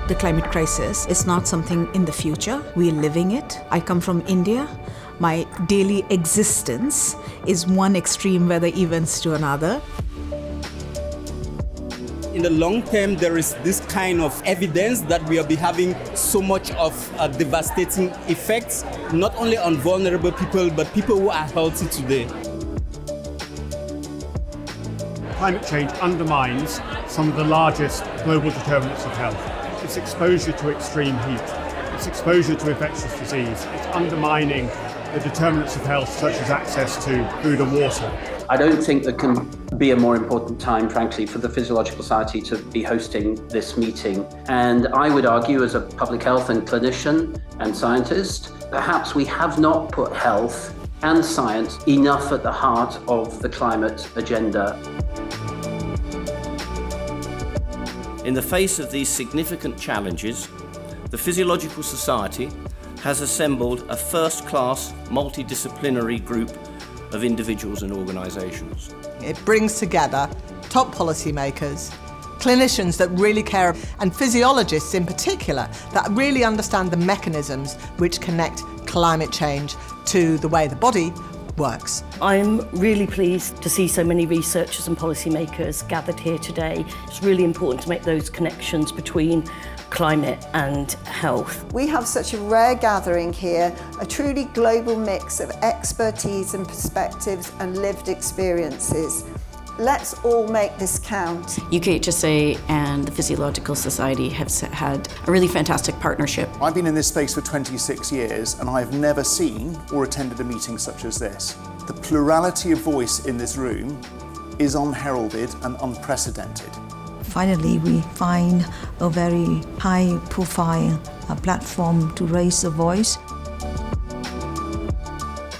The climate crisis is not something in the future. We're living it. I come from India. My daily existence is one extreme weather events to another. In the long term, there is this kind of evidence that we will be having so much of devastating effects, not only on vulnerable people, but people who are healthy today. Climate change undermines some of the largest global determinants of health. It's exposure to extreme heat. It's exposure to infectious disease. It's undermining the determinants of health, such as access to food and water. I don't think there can be a more important time, frankly, for the Physiological Society to be hosting this meeting. And I would argue, as a public health and clinician and scientist, perhaps we have not put health and science enough at the heart of the climate agenda. In the face of these significant challenges, the Physiological Society has assembled a first-class multidisciplinary group of individuals and organisations. It brings together top policymakers, clinicians that really care, and physiologists in particular that really understand the mechanisms which connect climate change to the way the body works. I'm really pleased to see so many researchers and policymakers gathered here today. It's really important to make those connections between climate and health. We have such a rare gathering here, a truly global mix of expertise and perspectives and lived experiences. Let's all make this count. UKHSA and the Physiological Society have had a really fantastic partnership. I've been in this space for 26 years and I've never seen or attended a meeting such as this. The plurality of voice in this room is unheralded and unprecedented. Finally, we find a very high-profile platform to raise the voice.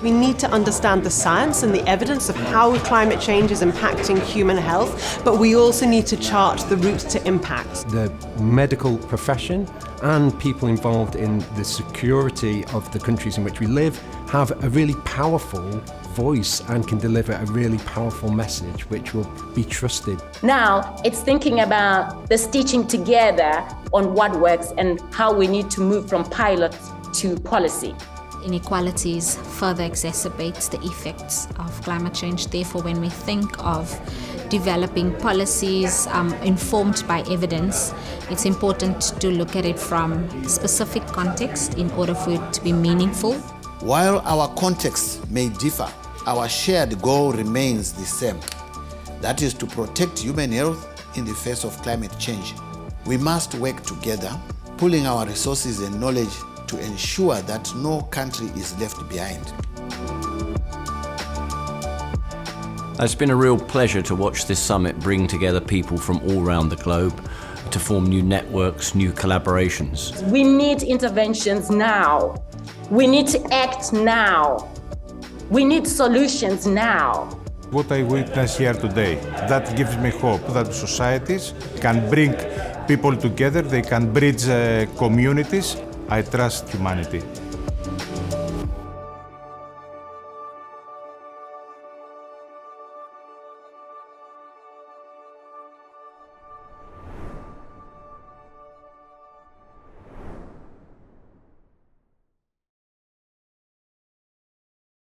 We need to understand the science and the evidence of how climate change is impacting human health, but we also need to chart the routes to impact. The medical profession and people involved in the security of the countries in which we live have a really powerful voice and can deliver a really powerful message which will be trusted. Now, it's thinking about the stitching together on what works and how we need to move from pilot to policy. Inequalities further exacerbates the effects of climate change. Therefore, when we think of developing policies informed by evidence, it's important to look at it from specific context in order for it to be meaningful. While our contexts may differ, our shared goal remains the same. That is to protect human health in the face of climate change. We must work together, pooling our resources and knowledge to ensure that no country is left behind. It's been a real pleasure to watch this summit bring together people from all around the globe to form new networks, new collaborations. We need interventions now. We need to act now. We need solutions now. What I witness here today, that gives me hope that societies can bring people together, they can bridge communities. I trust humanity.